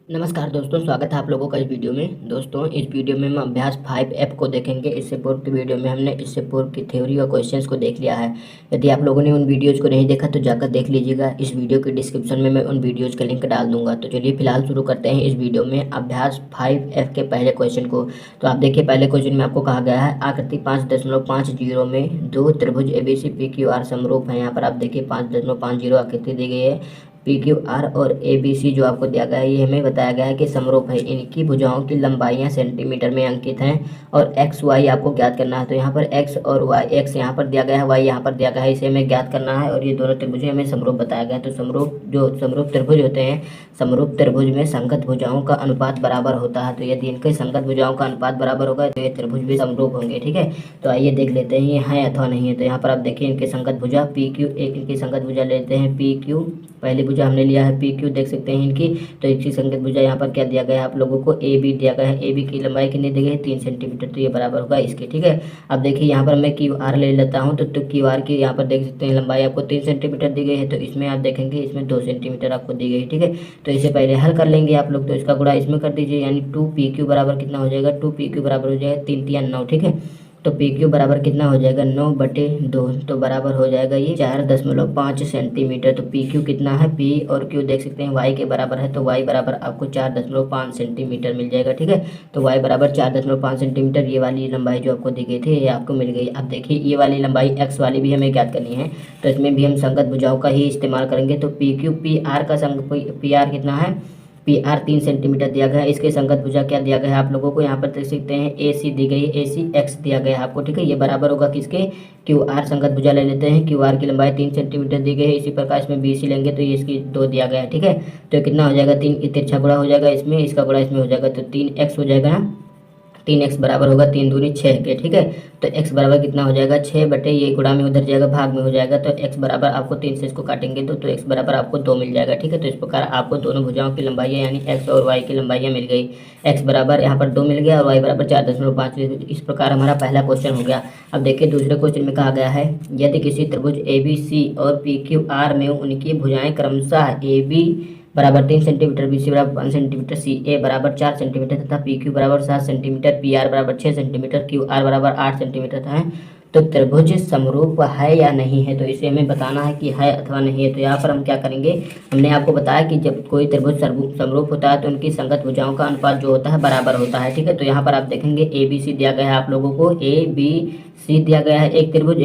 नमस्कार दोस्तों, स्वागत है आप लोगों का इस वीडियो में। दोस्तों, इस वीडियो में हम अभ्यास 5 ऐप को देखेंगे। इससे पूर्व की वीडियो में हमने इससे पूर्व की थ्योरी और क्वेश्चंस को देख लिया है। यदि आप लोगों ने उन वीडियोज़ को नहीं देखा तो जाकर देख लीजिएगा। इस वीडियो के डिस्क्रिप्शन में मैं उन वीडियोज़ का लिंक डाल दूंगा। तो चलिए फिलहाल शुरू करते हैं इस वीडियो में अभ्यास 5 ऐप के पहले क्वेश्चन को। तो आप देखिए, पहले क्वेश्चन में आपको कहा गया है आकृति 5.50 में दो त्रिभुज ABC PQR समरूप है। यहाँ पर आप देखिए 5.50 आकृति दी गई है। PQR और ABC जो आपको दिया गया है, ये हमें बताया गया है कि समरूप है। इनकी भुजाओं की लंबाइयाँ सेंटीमीटर में अंकित हैं और XY आपको ज्ञात करना है। तो यहाँ पर X और Y, X यहाँ पर दिया गया है, Y यहाँ पर दिया गया है, इसे हमें ज्ञात करना है। और ये दोनों त्रिभुजें हमें समरूप बताया गया है। तो समरूप त्रिभुज होते हैं, समरूप त्रिभुज में संगत भुजाओं का अनुपात बराबर होता है। तो यदि इनके संगत भुजाओं का अनुपात बराबर होगा तो ये त्रिभुज भी समरूप होंगे। ठीक है, तो आइए देख लेते हैं ये है अथवा नहीं है। तो यहाँ पर आप देखिए इनके संगत भुजा PQ, एक इनकी संगत भुजा लेते हैं PQ, पहली भुजा हमने लिया है PQ, देख सकते हैं इनकी। तो इसकी संगत भुजा यहाँ पर क्या दिया गया है आप लोगों को, AB दिया गया है। AB की लंबाई कितनी दी गई है, 3 सेंटीमीटर। तो ये बराबर होगा इसके। ठीक है, अब देखिए यहाँ पर मैं QR ले लेता हूँ। तो QR की यहाँ पर देख सकते हैं लंबाई आपको 3 सेंटीमीटर दी गई है। तो इसमें आप देखेंगे इसमें 2 सेंटीमीटर आपको दी गई है। ठीक है, तो इसे पहले हल कर लेंगे आप लोग। तो इसका गुणा इसमें कर दीजिए, यानी 2PQ बराबर कितना हो जाएगा, 2PQ बराबर हो जाएगा 3 3 9। ठीक है, तो PQ बराबर कितना हो जाएगा, 9/2। तो बराबर हो जाएगा ये 4.5 सेंटीमीटर। तो PQ कितना है, P और Q देख सकते हैं Y के बराबर है। तो Y बराबर आपको 4.5 सेंटीमीटर मिल जाएगा। ठीक है, तो Y बराबर 4.5 सेंटीमीटर, ये वाली लंबाई जो आपको दी गई थी ये आपको मिल गई। अब देखिए ये वाली लंबाई X वाली भी हमें ज्ञात करनी है। तो इसमें भी हम संगत भुजाओं का ही इस्तेमाल करेंगे। तो PQ PR का PR कितना है, PR 3 सेंटीमीटर दिया गया है। इसके संगत भुजा क्या दिया गया है आप लोगों को, यहाँ पर देख सकते हैं AC दी गई है, AC X दिया गया है आपको। ठीक है, ये बराबर होगा किसके, QR संगत भुजा ले लेते हैं। QR की लंबाई 3 सेंटीमीटर दी गई है। इसी प्रकार इसमें BC लेंगे तो ये इसकी 2 दिया गया है। ठीक है, तो कितना हो जाएगा, 3 तिरछा गुणा हो जाएगा इसमें, इसका गुणा इसमें हो जाएगा। तो 3X हो जाएगा ना, 3X बराबर होगा 3 दूनी 6 के। ठीक है, तो X बराबर कितना हो जाएगा, 6 ये गुणा में उधर जाएगा, भाग में हो जाएगा। तो X बराबर आपको 3 से इसको काटेंगे तो X बराबर आपको 2 मिल जाएगा। ठीक है, तो इस प्रकार आपको दोनों भुजाओं की लंबाइयाँ यानी X और Y की लंबाइयाँ मिल गई। X बराबर यहाँ पर 2 मिल गया और Y बराबर 4.5। इस प्रकार हमारा पहला क्वेश्चन हो गया। अब देखिए दूसरे क्वेश्चन में कहा गया है यदि किसी त्रिभुज ABC और PQR में उनकी भुजाएं क्रमशः AB बराबर 3 सेंटीमीटर, BC बराबर 5 सेंटीमीटर, CA बराबर 4 सेंटीमीटर तथा PQ बराबर 7 सेंटीमीटर, PR बराबर 6 सेंटीमीटर, QR बराबर 8 सेंटीमीटर है, तो त्रिभुज समरूप है या नहीं है। तो इसे हमें बताना है कि है अथवा नहीं है। तो यहाँ पर हम क्या करेंगे, हमने आपको बताया कि जब कोई त्रिभुज समरूप होता है तो उनकी संगत भुजाओं का अनुपात जो होता है बराबर होता है। ठीक है, तो यहाँ पर आप देखेंगे ABC दिया गया है आप लोगों को, ABC दिया गया है, एक त्रिभुज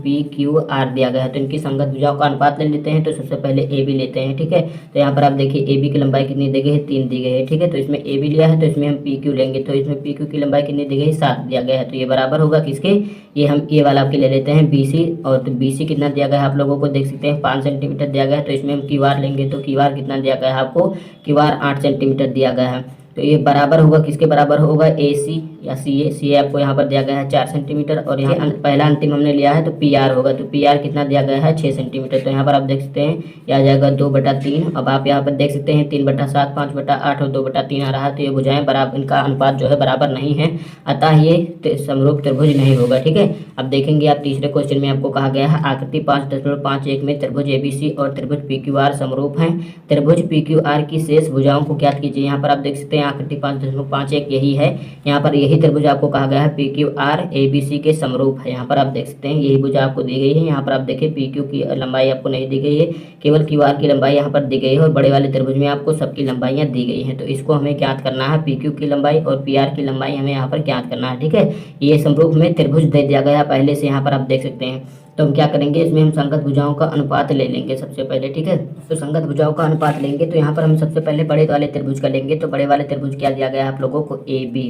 PQR दिया गया है। तो इनकी संगत भुजाओं का अनुपात ले लेते हैं। तो सबसे पहले AB लेते हैं। ठीक है, तो यहाँ पर आप देखिए AB की लंबाई कितनी दी गई है, 3 दी गई है। ठीक है, तो इसमें AB लिया है तो इसमें हम PQ लेंगे। तो इसमें PQ की लंबाई कितनी दी गई है, 7 दिया गया है। तो ये बराबर होगा किसके, ये हम ये वाला आपके ले लेते हैं BC। और तो BC कितना दिया गया है आप लोगों को देख सकते हैं 5 सेंटीमीटर दिया गया है। तो इसमें हम QR लेंगे। तो QR कितना दिया गया है आपको, QR 8 सेंटीमीटर दिया गया है। तो ये बराबर होगा किसके बराबर होगा, AC या CA आपको यहाँ पर दिया गया है 4 सेंटीमीटर। और यहाँ पहला अंतिम हमने लिया है तो PR होगा। तो PR कितना दिया गया है, 6 सेंटीमीटर। तो यहाँ पर आप देख सकते हैं यह आ जाएगा 2/3। अब आप यहाँ पर देख सकते हैं 3/7, 5/8 और 2/3 आ रहा है। तो ये भुजाएं बराबर, इनका अनुपात जो है बराबर नहीं है, अतः ये समरूप त्रिभुज नहीं होगा। ठीक है, अब देखेंगे आप तीसरे क्वेश्चन में आपको कहा गया है आकृति 5.51 में त्रिभुज ABC और त्रिभुज PQR समरूप हैं। त्रिभुज PQR की शेष भुजाओं को ज्ञात कीजिए। यहाँ पर आप देख सकते हैं आकृति 5.51 यही है। यहाँ पर यही त्रिभुज आपको कहा गया है PQR ABC के समरूप है। यहाँ पर आप देख सकते हैं यही भुजा आपको दी गई है। यहाँ पर आप देखिए PQ की लंबाई आपको नहीं दी गई है, केवल QR की लंबाई यहाँ पर दी गई है और बड़े वाले त्रिभुज में आपको सबकी लंबाइयाँ दी गई हैं। तो इसको हमें ज्ञात करना है, PQ की लंबाई और PR की लंबाई हमें यहाँ पर ज्ञात करना है। ठीक है, ये समरूप में त्रिभुज दे दिया गया पहले से, यहाँ पर आप देख सकते हैं। तो हम क्या करेंगे, इसमें हम संगत भुजाओं का अनुपात ले लेंगे सबसे पहले। ठीक है, तो संगत भुजाओं का अनुपात लेंगे तो यहाँ पर हम सबसे पहले बड़े वाले त्रिभुज का लेंगे। तो बड़े वाले त्रिभुज क्या दिया गया है आप लोगों को, AB।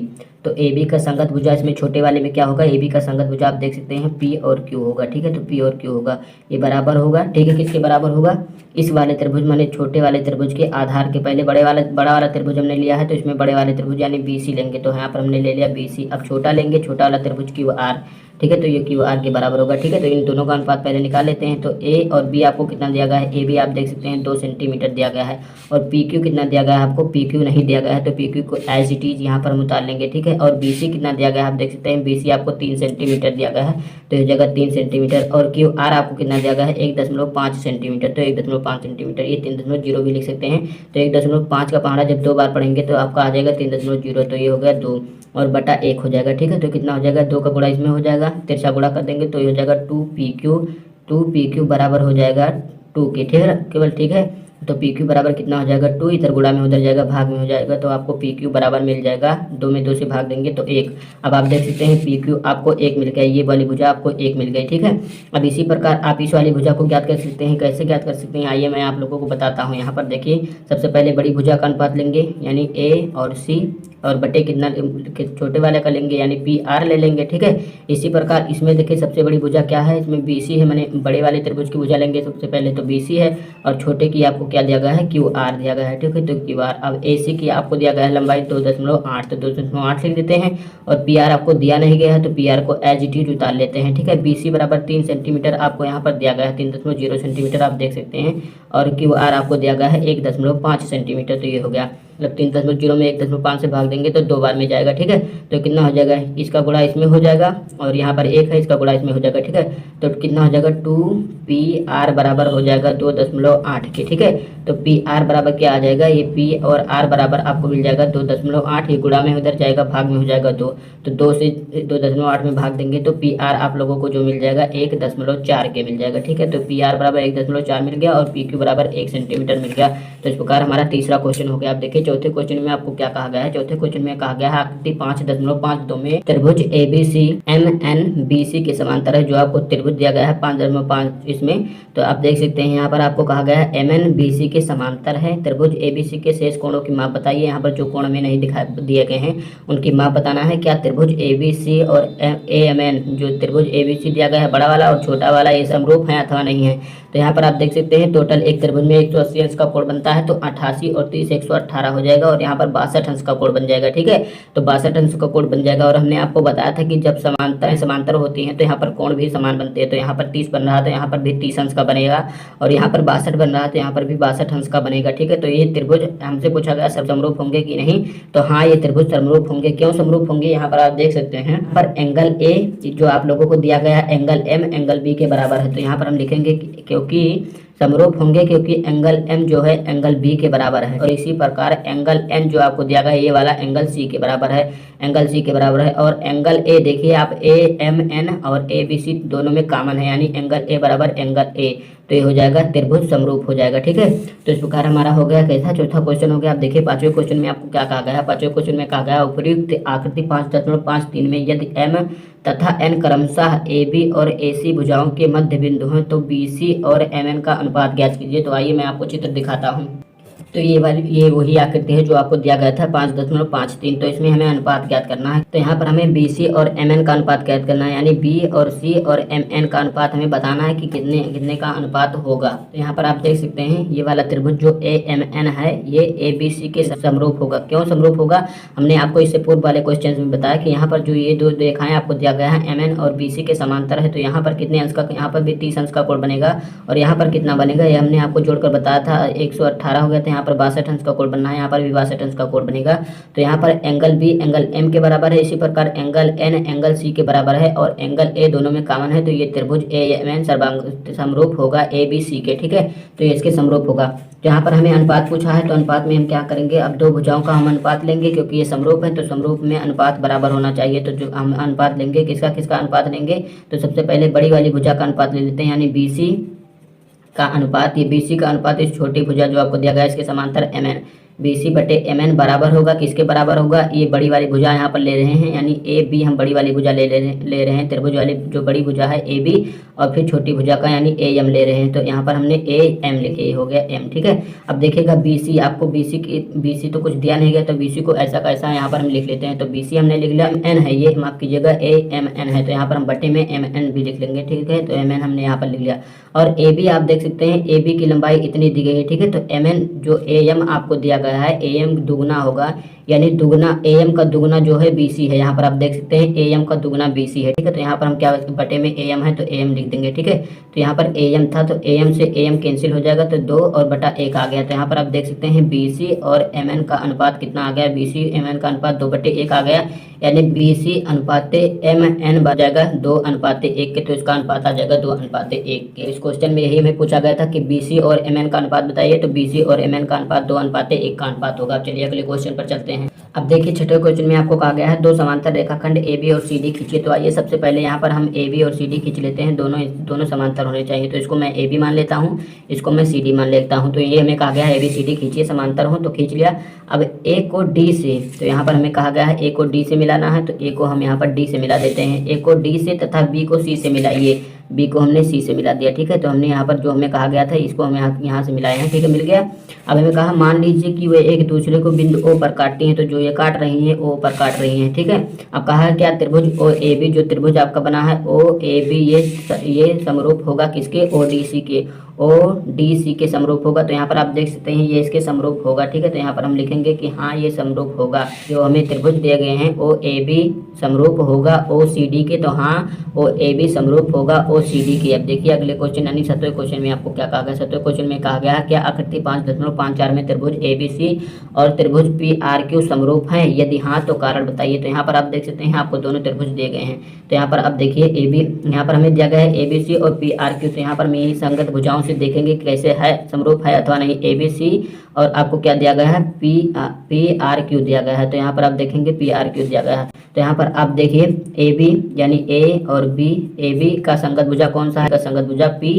तो AB का संगत भुजा इसमें छोटे वाले में क्या होगा, AB का संगत भुजा आप देख सकते हैं P और Q होगा। ठीक है, तो P और Q होगा, ये बराबर होगा। ठीक है, किसके बराबर होगा, इस वाले त्रिभुज माने छोटे वाले त्रिभुज के आधार के पहले बड़ा वाला त्रिभुज हमने लिया है। तो इसमें बड़े वाले त्रिभुज यानी BC लेंगे। तो यहाँ पर हमने ले लिया BC। अब छोटा लेंगे, छोटा वाला त्रिभुज QR। ठीक है। तो ये क्यू आर के बराबर होगा, ठीक है। तो इन दोनों का अनुपात पहले निकाल लेते हैं। तो ए और बी आपको कितना दिया गया है, ए बी आप देख सकते हैं 2 सेंटीमीटर दिया गया है, और पी क्यू कितना दिया गया है आपको, पी क्यू नहीं दिया गया है, तो पी क्यू को एज इट इज यहाँ पर हम उतार लेंगे, ठीक है। और बी सी कितना दिया गया है आप देख सकते हैं, बी सी आपको 3 सेंटीमीटर दिया गया है, तो इस जगह 3 सेंटीमीटर। और क्यू आर आपको कितना दिया गया है 1.5 सेंटीमीटर, तो 1.5 सेंटीमीटर, ये 3.0 भी लिख सकते हैं। तो 1.5 का पहाड़ा जब 2 बार पढ़ेंगे तो आपका आ जाएगा 3.0, तो ये हो गया 2 और बटा 1 हो जाएगा, ठीक है। तो कितना हो जाएगा, 2 का गुणा इसमें हो जाएगा, तिरछा गुणा कर देंगे तो ये हो जाएगा 2 पी क्यू बराबर हो जाएगा 2 के, ठीक है केवल, ठीक है। तो पी क्यू बराबर कितना हो जाएगा 2, इधर गुणा में उधर जाएगा भाग में हो जाएगा, तो आपको पी क्यू बराबर मिल जाएगा 2 में 2 से भाग देंगे तो 1। अब आप देख सकते हैं पी क्यू आपको 1 मिल गया, ये वाली भुजा आपको 1 मिल गई, ठीक है। अब इसी प्रकार आप इस वाली भुजा को ज्ञात कर सकते हैं, कैसे ज्ञात कर सकते हैं, आइए मैं आप लोगों को बताता हूँ। यहाँ पर देखिए सबसे पहले बड़ी भुजा का अनुपात लेंगे यानी ए और सी, और बटे कितना छोटे वाले का लेंगे यानी पी आर ले लेंगे, ठीक है। इसी प्रकार इसमें देखिए सबसे बड़ी भुजा क्या है, इसमें बी सी है, मैंने बड़े वाले त्रिभुज की भुजा लेंगे सबसे पहले, तो बी सी है, और छोटे की आपको क्या दिया गया है, क्यू आर दिया गया है, ठीक है। तो क्यू आर, अब ए सी की आपको दिया गया है लंबाई 2.8, तो 2.8 लिख देते हैं, और पी आर आपको दिया नहीं गया है तो पी आर को एज इट इज उतार लेते हैं, ठीक है। बी सी बराबर 3 सेंटीमीटर आपको यहाँ पर दिया गया है, 3.0 सेंटीमीटर आप देख सकते हैं, और क्यू आर आपको दिया गया है 1.5 सेंटीमीटर, तो ये हो गया, मतलब 3.0 में 1.5 से भाग देंगे तो 2 बार में जाएगा, ठीक है। तो कितना हो जाएगा, इसका गुणा इसमें हो जाएगा, और यहाँ पर 1 है, इसका गुणा इसमें हो जाएगा, ठीक है। तो कितना हो जाएगा 2 पी आर बराबर हो जाएगा 2.8 के, ठीक है। तो पी आर बराबर क्या आ जाएगा, ये पी और आर बराबर आपको मिल जाएगा 2.8, ये गुणा में उधर जाएगा भाग में हो जाएगा 2, तो 2 से 2.8 में भाग देंगे तो पी आर आप लोगों को जो मिल जाएगा 1.4 के मिल जाएगा, ठीक है। तो पी आर बराबर 1.4 मिल गया, और पी क्यू बराबर 1 सेंटीमीटर मिल गया। तो इस प्रकार हमारा तीसरा क्वेश्चन हो गया। आप देखिए चौथे क्वेश्चन में आपको क्या कहा गया है, चौथे क्वेश्चन में कहा गया है आकृति 5.52 में त्रिभुज ABC MNBC के समांतर है, जो आपको त्रिभुज दिया गया है 5.5 इसमें। तो आप देख सकते हैं यहाँ पर आपको कहा गया है MNBC के समांतर है त्रिभुज ABC के शेष कोणों की माप बताइए। यहाँ पर जो कोण में नहीं दिए गए हैं उनकी माप बताना है। क्या त्रिभुज ABC और AMN, जो त्रिभुज ABC दिया गया है बड़ा वाला और छोटा वाला, ये समरूप है अथवा नहीं है। तो यहाँ पर आप देख सकते हैं टोटल एक त्रिभुज में 180 अंश का कोण बनता है, तो 88 और 30 118 हो जाएगा, और यहाँ पर 62 अंश का कोण बन जाएगा, ठीक है। तो 62 अंश का कोण बन जाएगा, और हमने आपको बताया था कि जब समांतर होती हैं तो यहाँ पर कोण भी समान बनते हैं। तो यहाँ पर 30 बन रहा तो यहाँ पर भी 30 अंश का बनेगा, और यहाँ पर 62 बन रहा तो यहाँ पर भी 62 अंश का बनेगा, ठीक है। तो ये त्रिभुज हमसे पूछा गया सब समरूप होंगे कि नहीं, तो हाँ ये त्रिभुज समरूप होंगे। क्यों समरूप होंगे, यहाँ पर आप देख सकते हैं पर एंगल ए जो आप लोगों को दिया गया है एंगल एम एंगल बी के बराबर है, तो यहाँ पर हम लिखेंगे क्योंकि समरूप होंगे क्योंकि एंगल एम जो है एंगल बी के बराबर है, और इसी प्रकार एंगल एन जो आपको दिया गया है ये वाला एंगल सी के बराबर है, एंगल सी के बराबर है। और एंगल ए देखिए आप ए एम एन और ए बी सी दोनों में कॉमन है, यानी एंगल ए बराबर एंगल ए, तो ये हो जाएगा त्रिभुज समरूप हो जाएगा, ठीक है। तो इस प्रकार हमारा हो गया कैसा, चौथा क्वेश्चन हो गया। आप देखिए पांचवें क्वेश्चन में आपको क्या कहा गया है, पांचवें क्वेश्चन में कहा गया उपयुक्त आकृति 5.53 में यदि एम तथा एन क्रमशः ए बी और ए सी भुजाओं के मध्य बिंदु हैं तो बी सी और एम एन का अनुपात ज्ञात कीजिए। तो आइए मैं आपको चित्र दिखाता हूँ। तो ये वही आकृति है जो आपको दिया गया था 5.53, तो इसमें हमें अनुपात ज्ञात करना है। तो यहाँ पर हमें बी सी और एम एन का अनुपात ज्ञात करना है, यानी बी और सी और एम एन का अनुपात हमें बताना है कि कितने कितने का अनुपात होगा। तो यहाँ पर आप देख सकते हैं ये वाला त्रिभुज जो ए एम एन है ये ए बी सी के समरूप होगा। क्यों समरूप होगा, हमने आपको इससे पूर्व वाले क्वेश्चन में बताया कि यहाँ पर जो ये दो रेखाएं आपको दिया गया है एम एन और बी सी के समांतर है, तो यहाँ पर कितने अंश का, यहाँ पर भी 30 अंश का कोण बनेगा, और यहाँ पर कितना बनेगा ये हमने आपको जोड़कर बताया था 118 हो गया था, यहाँ पर 62 अंश का कोण बनना है, यहाँ पर भी 62 अंश का कोण बनेगा। तो यहाँ पर एंगल बी एंगल एम के बराबर है, इसी प्रकार एंगल एन एंगल सी के बराबर है, और एंगल ए दोनों में कॉमन है, तो ये त्रिभुज ए एम एन समरूप होगा ए बी सी के, ठीक है। तो ये इसके समरूप होगा। तो यहाँ पर हमें अनुपात पूछा है, तो अनुपात में हम क्या करेंगे, अब दो भुजाओं का हम अनुपात लेंगे क्योंकि ये समरूप है, तो समरूप में अनुपात बराबर होना चाहिए। तो जो हम अनुपात लेंगे किसका किसका अनुपात लेंगे, तो सबसे पहले बड़ी वाली भुजा का अनुपात ले लेते हैं, यानी बी सी का अनुपात, ये बी सी का अनुपात इस छोटी भुजा जो आपको दिया गया है इसके समांतर एम एन, बी सी बटे एम एन बराबर होगा किसके बराबर होगा, ये बड़ी वाली भुजा यहाँ पर ले रहे हैं, यानी ए बी हम बड़ी वाली भुजा ले रहे हैं, त्रिभुज वाली जो बड़ी भुजा है ए बी, और फिर छोटी भुजा का यानी ए एम ले रहे हैं, तो यहाँ पर हमने ए एम लिखे, हो गया एम, ठीक है। अब देखिएगा बी सी, आपको बी सी तो कुछ दिया नहीं गया, तो बी सी को ऐसा का ऐसा यहाँ पर हम लिख लेते हैं। तो बी सी हमने लिख लिया, एन है ये, माफ कीजिएगा ए एम एन है, तो यहाँ पर हम बटे में एम एन भी लिख लेंगे, ठीक है। तो एम एन हमने यहाँ पर लिख लिया, और ए बी आप देख सकते हैं ए बी की लंबाई इतनी दी गई है, ठीक है। तो एम एन जो ए एम आपको दिया गया है AM दुगना होगा, यानी दुगना AM का दुगना जो है BC है। यहाँ पर आप देख सकते हैं AM का दुगना BC है, ठीक है। तो यहाँ पर हम क्या बटे में AM है तो AM लिख देंगे, ठीक है। तो यहाँ पर AM था तो AM से AM कैंसिल हो जाएगा तो 2 और बटा 1 आ गया। तो यहाँ पर आप देख सकते हैं BC और MN का अनुपात कितना आ गया, BC MN का अनुपात 2/1 आ गया, यानी BC अनुपाते MN बन जाएगा 2:1 के। तो इसका अनुपात आ जाएगा 2:1 के। इस क्वेश्चन में यही हमें पूछा गया था कि BC और MN का अनुपात बताइए, तो BC और MN का अनुपात 2:1 का अनुपात होगा। चलिए अगले क्वेश्चन पर चलते हैं। अब देखिए छठे क्वेश्चन में आपको कहा गया है 2 समांतर रेखाखंड AB और CD खींचिए। तो आइए सबसे पहले यहाँ पर हम AB और CD खींच लेते हैं। दोनों समांतर होने चाहिए, तो इसको मैं AB मान लेता हूँ, इसको मैं CD मान लेता हूँ। तो ये हमें कहा गया है ABCD खींचिए, समांतर हो तो खींच लिया। अब A को D से, तो यहाँ पर हमें कहा गया है A को D से मिलाना है, तो A को हम यहाँ पर D से मिला देते हैं। A को D से तथा B को C से मिलाइए, B को हमने C से मिला दिया, ठीक है। तो हमने यहाँ पर जो हमें कहा गया था इसको हम यहाँ से मिलाए हैं, ठीक है, मिल गया। अब हमें कहा मान लीजिए कि वे एक दूसरे को बिंदु O पर काटती हैं, तो जो ये काट रही हैं O पर काट रही हैं, ठीक है। अब कहा है क्या, त्रिभुज OAB, जो त्रिभुज आपका बना है OAB ये समरूप होगा किसके, ODC के, ODC के समरूप होगा। तो यहाँ पर आप देख सकते हैं ये इसके समरूप होगा, ठीक है। तो यहाँ पर हम लिखेंगे कि हाँ ये समरूप होगा, जो हमें त्रिभुज दिए गए हैं OAB समरूप होगा OCD के, तो हाँ OAB समरूप होगा OCD के। अब देखिए अगले क्वेश्चन यानी 7वें क्वेश्चन में आपको क्या कहा गया। 7वें क्वेश्चन में कहा गया क्या आकृति 5.54 में त्रिभुज ABC और त्रिभुज PRQ समरूप हैं, यदि हाँ तो कारण बताइए। तो यहाँ पर आप देख सकते हैं आपको दोनों त्रिभुज दिए गए हैं। तो यहाँ पर आप देखिए AB, यहाँ पर हमें दिया गया है ABC और PRQ। तो यहाँ पर मैं यही संगत भुजाओं से देखेंगे कैसे है, समरूप है अथवा नहीं। ABC और आपको क्या दिया गया है, PRQ दिया गया है। तो यहाँ पर आप देखेंगे PRQ दिया गया है। तो यहाँ पर आप देखिए AB यानी A और B, AB का संगत भुजा कौन सा है, का संगत भुजा P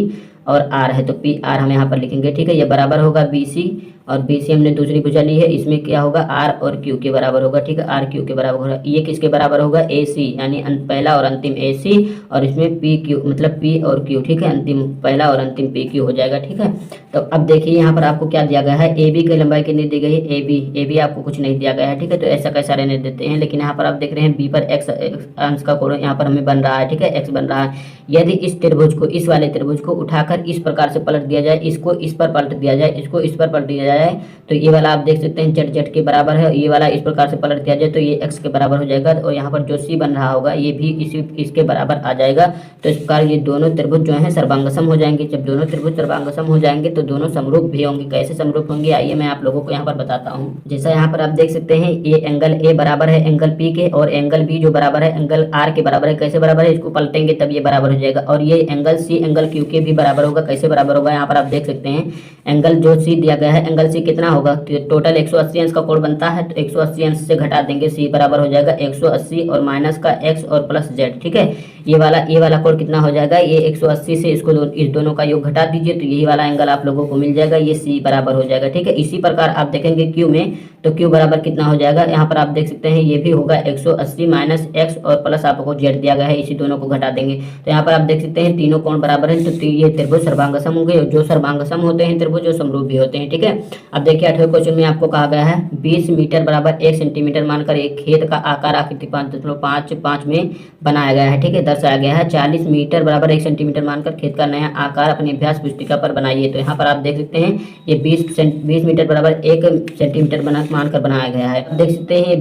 और R है, तो PR हम यहाँ पर लिखेंगे, ठीक है। ये बराबर होगा BC और BC हमने दूसरी भुजा ली है, इसमें क्या होगा R और Q के बराबर होगा, ठीक है, RQ के बराबर होगा। ये किसके बराबर होगा, AC यानी पहला और अंतिम AC, और इसमें PQ मतलब P और Q, ठीक है, अंतिम पहला और अंतिम PQ हो जाएगा, ठीक है। तो अब देखिए यहाँ पर आपको क्या दिया गया है, AB की लंबाई कितनी दी गई है, AB आपको कुछ नहीं दिया गया है, ठीक है। तो ऐसा कैसा रहने देते हैं, लेकिन यहाँ पर आप देख रहे हैं B पर X अंश का कोण यहाँ पर हमें बन रहा है, ठीक है, X बन रहा है। यदि इस त्रिभुज को, इस वाले त्रिभुज को उठाकर इस प्रकार से पलट दिया जाए, इसको इस पर पलट दिया जाए, इसको इस पर पलट दिया जाए, तो ये वाला आप देख सकते हैं Z के बराबर है, ये वाला इस प्रकार से पलट दिया जाए तो ये X के बराबर हो जाएगा, और यहाँ पर जो C बन रहा होगा ये भी इसके बराबर आ जाएगा। तो इस प्रकार ये दोनों त्रिभुज जो हैं सर्वांगसम हो जाएंगे। जब दोनों त्रिभुज सर्वांगसम हो जाएंगे तो दोनों समरूप भी होंगे। कैसे समरूप होंगे आइए मैं आप लोगों को यहाँ पर बताता हूँ। जैसा यहाँ पर आप देख सकते हैं ये एंगल A बराबर है एंगल P के, और एंगल B जो बराबर है एंगल R के बराबर है। कैसे बराबर है, इसको पलटेंगे तब ये बराबर हो जाएगा। और ये एंगल C एंगल Q के भी बराबर होगा। कैसे बराबर होगा, यहाँ पर आप देख सकते हैं एंगल जो C दिया गया है एंगल C कितना होगा, टोटल 180 अंश का कोण बनता है, तो 180 अंश से घटा देंगे, C बराबर हो जाएगा 180 और माइनस का X और प्लस Z, ठीक है। ये वाला कोण कितना हो जाएगा, ये 180 से इसको इस दोनों का योग घटा दीजिए तो यही वाला एंगल आप लोगों को मिल जाएगा, ये C बराबर हो जाएगा, ठीक है। इसी प्रकार आप देखेंगे Q में, तो Q बराबर कितना हो जाएगा, यहाँ पर आप देख सकते हैं ये भी होगा 180 माइनस X और प्लस आपको Z दिया गया है, इसी दोनों को घटा देंगे। तो यहाँ पर आप देख सकते हैं तीनों कोण बराबर है, तो ये त्रिभुज सर्वांगसम होंगे। जो सर्वांगसम होते हैं त्रिभुज जो समरूप भी होते हैं, ठीक है। अब देखिए 8वें क्वेश्चन में आपको कहा गया है 20 मीटर बराबर 1 सेंटीमीटर मानकर एक खेत का आकार आकृति 5.55 में बनाया गया है, ठीक है, दर्शाया गया है। 40 मीटर बराबर 1 सेंटीमीटर मानकर खेत का नया आकार अपनी अभ्यास पुस्तिका पर बनाइए। तो यहाँ पर आप देख सकते हैं ये 20 मीटर बराबर 1 सेंटीमीटर मानकर बनाया गया है। देख सकते हैं ये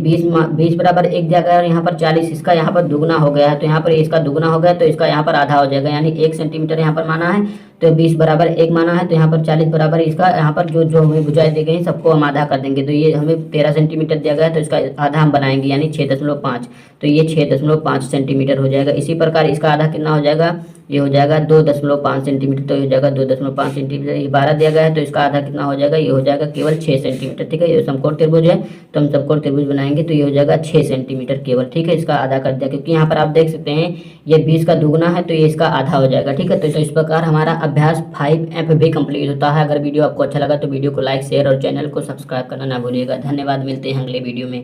20 बराबर 1 दिया गया है, यहाँ पर 40 इसका यहाँ पर दुगना हो गया है, तो यहाँ पर इसका दुगना हो गया तो इसका यहाँ पर आधा हो जाएगा, यानी 1 सेंटीमीटर यहाँ पर माना है, तो 20 बराबर 1 माना है, तो यहाँ पर 40 बराबर इसका यहाँ पर जो हमें भुजाएं दी गई सबको हम आधा कर देंगे। तो ये हमें 13 सेंटीमीटर दिया गया है, तो इसका आधा हम बनाएंगे यानी 6.5, तो ये 6.5 सेंटीमीटर हो जाएगा। इसी प्रकार इसका आधा कितना हो जाएगा, ये हो जाएगा 2.5 सेंटीमीटर, तो ये हो जाएगा 2.5 सेंटीमीटर। ये 12 दिया गया है तो इसका आधा कितना हो जाएगा, ये हो जाएगा केवल 6 सेंटीमीटर, ठीक है। ये समकोण त्रिभुज है तो हम समकोण त्रिभुज बनाएंगे तो ये हो जाएगा 6 सेंटीमीटर केवल, ठीक है। इसका आधा कर दिया क्योंकि यहाँ पर आप देख सकते हैं ये 20 का दुगना है तो ये इसका आधा हो जाएगा, ठीक है। तो इस प्रकार हमारा अभ्यास 5F भी कंप्लीट होता है। अगर वीडियो आपको अच्छा लगा तो वीडियो को लाइक शेयर और चैनल को सब्सक्राइब करना ना भूलिएगा। धन्यवाद, मिलते हैं अगले वीडियो में।